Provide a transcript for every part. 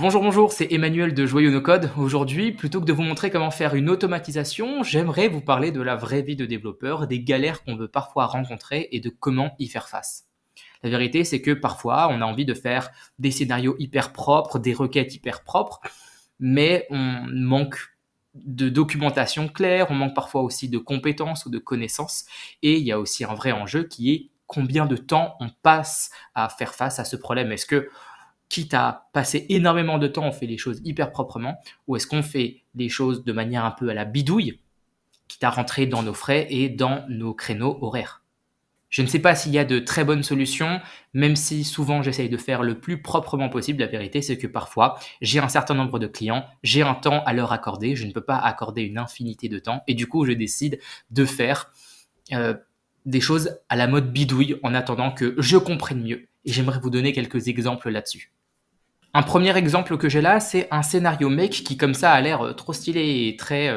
Bonjour, bonjour, c'est Emmanuel de Joyeux No Code. Aujourd'hui, plutôt que de vous montrer comment faire une automatisation, j'aimerais vous parler de la vraie vie de développeur, des galères qu'on peut parfois rencontrer et de comment y faire face. La vérité, c'est que parfois, on a envie de faire des scénarios hyper propres, des requêtes hyper propres, mais on manque de documentation claire, on manque parfois aussi de compétences ou de connaissances, et il y a aussi un vrai enjeu qui est combien de temps on passe à faire face à ce problème. Est-ce que quitte à passer énormément de temps, on fait les choses hyper proprement, ou est-ce qu'on fait les choses de manière un peu à la bidouille, quitte à rentrer dans nos frais et dans nos créneaux horaires. Je ne sais pas s'il y a de très bonnes solutions, même si souvent j'essaye de faire le plus proprement possible. La vérité, c'est que parfois, j'ai un certain nombre de clients, j'ai un temps à leur accorder, je ne peux pas accorder une infinité de temps, et du coup, je décide de faire des choses à la mode bidouille en attendant que je comprenne mieux. Et j'aimerais vous donner quelques exemples là-dessus. Un premier exemple que j'ai là, c'est un scénario make qui comme ça a l'air trop stylé et très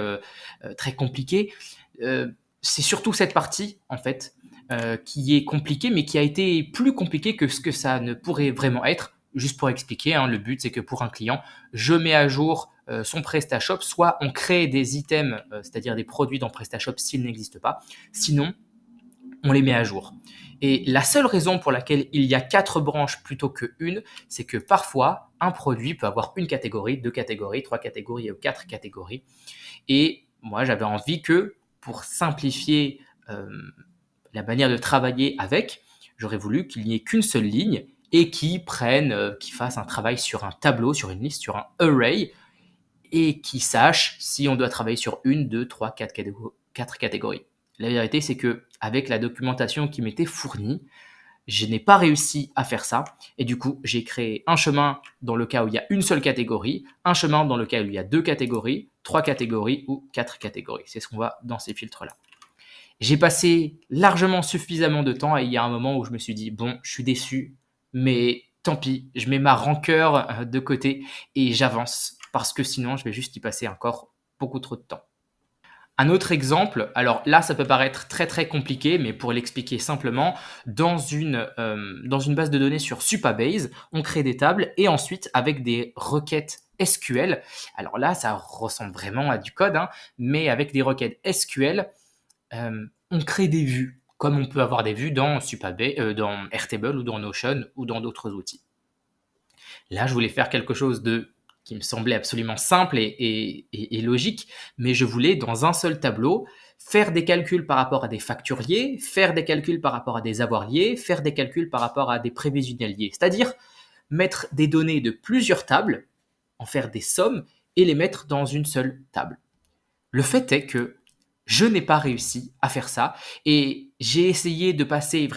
compliqué. C'est surtout cette partie en fait qui est compliquée, mais qui a été plus compliquée que ce que ça ne pourrait vraiment être. Juste pour expliquer, hein, le but c'est que pour un client, je mets à jour son PrestaShop, soit on crée des items, c'est-à-dire des produits dans PrestaShop s'ils n'existent pas, sinon on les met à jour. Et la seule raison pour laquelle il y a 4 branches plutôt qu'une, c'est que parfois, un produit peut avoir une catégorie, 2 catégories, 3 catégories ou 4 catégories. Et moi, j'avais envie que, pour simplifier la manière de travailler avec, j'aurais voulu qu'il n'y ait qu'une seule ligne et qui fasse un travail sur un tableau, sur une liste, sur un array, et qui sache si on doit travailler sur une, deux, trois, quatre catégories. La vérité, c'est que avec la documentation qui m'était fournie, je n'ai pas réussi à faire ça. Et du coup, j'ai créé un chemin dans le cas où il y a une seule catégorie, un chemin dans le cas où il y a 2 catégories, 3 catégories ou 4 catégories. C'est ce qu'on voit dans ces filtres-là. J'ai passé largement suffisamment de temps et il y a un moment où je me suis dit, bon, je suis déçu, mais tant pis, je mets ma rancœur de côté et j'avance parce que sinon, je vais juste y passer encore beaucoup trop de temps. Un autre exemple, alors là ça peut paraître très compliqué, mais pour l'expliquer simplement, dans une base de données sur Supabase, on crée des tables et ensuite avec des requêtes SQL, alors là ça ressemble vraiment à du code, hein, mais avec des requêtes SQL, on crée des vues, comme on peut avoir des vues dans Supabase, dans Airtable ou dans Notion ou dans d'autres outils. Là je voulais faire quelque chose qui me semblait absolument simple et logique, mais je voulais, dans un seul tableau, faire des calculs par rapport à des factures liées, faire des calculs par rapport à des avoirs liés, faire des calculs par rapport à des prévisionnels liés. C'est-à-dire mettre des données de plusieurs tables, en faire des sommes et les mettre dans une seule table. Le fait est que je n'ai pas réussi à faire ça et j'ai passé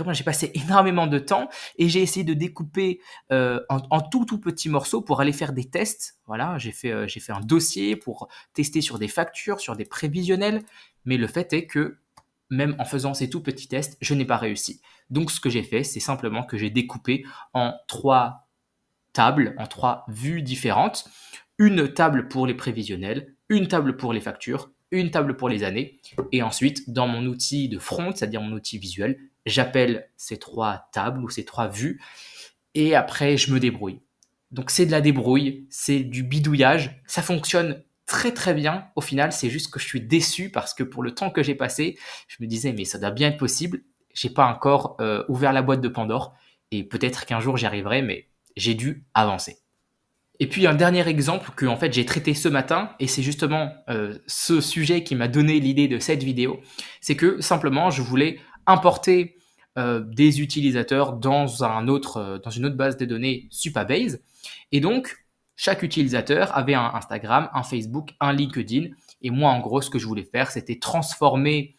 énormément de temps et j'ai essayé de découper en tout petits morceaux pour aller faire des tests. Voilà, j'ai fait un dossier pour tester sur des factures, sur des prévisionnels, mais le fait est que même en faisant ces tout petits tests, je n'ai pas réussi. Donc ce que j'ai fait, c'est simplement que j'ai découpé en 3 tables, en 3 vues différentes. Une table pour les prévisionnels, une table pour les factures, une table pour les années. Et ensuite, dans mon outil de front, c'est-à-dire mon outil visuel, j'appelle ces 3 tables ou ces 3 vues. Et après, je me débrouille. Donc c'est de la débrouille, c'est du bidouillage. Ça fonctionne très bien. Au final, c'est juste que je suis déçu parce que pour le temps que j'ai passé, je me disais mais ça doit bien être possible. J'ai pas encore ouvert la boîte de Pandore et peut-être qu'un jour j'y arriverai, mais j'ai dû avancer. Et puis un dernier exemple que en fait j'ai traité ce matin, et c'est justement ce sujet qui m'a donné l'idée de cette vidéo, c'est que simplement je voulais importer des utilisateurs dans une autre base de données Supabase, et donc chaque utilisateur avait un Instagram, un Facebook, un LinkedIn, et moi en gros ce que je voulais faire c'était transformer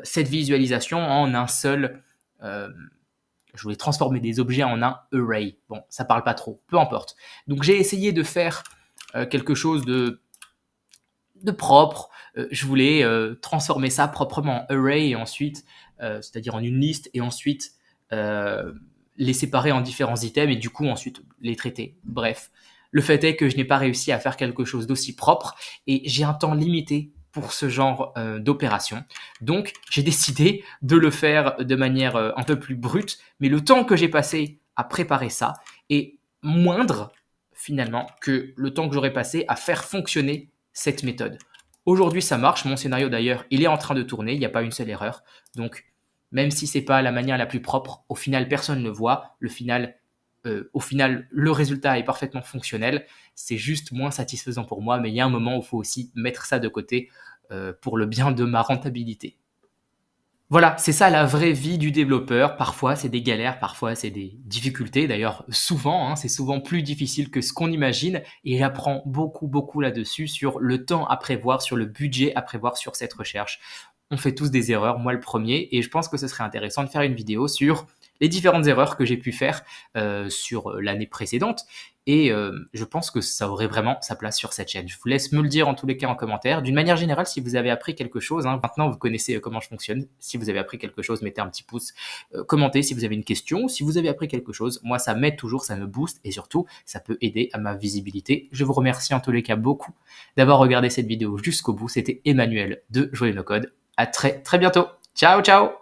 cette visualisation en un seul je voulais transformer des objets en un array. Bon, ça parle pas trop, peu importe. Donc j'ai essayé de faire quelque chose de propre. Je voulais transformer ça proprement en array et ensuite, c'est-à-dire en une liste et ensuite les séparer en différents items et du coup ensuite les traiter. Bref, le fait est que je n'ai pas réussi à faire quelque chose d'aussi propre et j'ai un temps limité pour ce genre d'opération. Donc, j'ai décidé de le faire de manière un peu plus brute, mais le temps que j'ai passé à préparer ça est moindre finalement que le temps que j'aurais passé à faire fonctionner cette méthode. Aujourd'hui, ça marche. Mon scénario, d'ailleurs, il est en train de tourner. Il n'y a pas une seule erreur. Donc, même si c'est pas la manière la plus propre, au final, personne ne le voit. Au final, le résultat est parfaitement fonctionnel. C'est juste moins satisfaisant pour moi. Mais il y a un moment où il faut aussi mettre ça de côté pour le bien de ma rentabilité. Voilà, c'est ça la vraie vie du développeur. Parfois, c'est des galères, parfois, c'est des difficultés. D'ailleurs, souvent, c'est souvent plus difficile que ce qu'on imagine. Et j'apprends beaucoup, beaucoup là-dessus sur le temps à prévoir, sur le budget à prévoir sur cette recherche. On fait tous des erreurs, moi le premier, et je pense que ce serait intéressant de faire une vidéo sur les différentes erreurs que j'ai pu faire sur l'année précédente. Et je pense que ça aurait vraiment sa place sur cette chaîne. Je vous laisse me le dire en tous les cas en commentaire. D'une manière générale, si vous avez appris quelque chose, maintenant vous connaissez comment je fonctionne. Si vous avez appris quelque chose, mettez un petit pouce, commentez si vous avez une question. Si vous avez appris quelque chose, moi ça m'aide toujours, ça me booste et surtout ça peut aider à ma visibilité. Je vous remercie en tous les cas beaucoup d'avoir regardé cette vidéo jusqu'au bout. C'était Emmanuel de Joyeux No Code. À très très bientôt. Ciao ciao.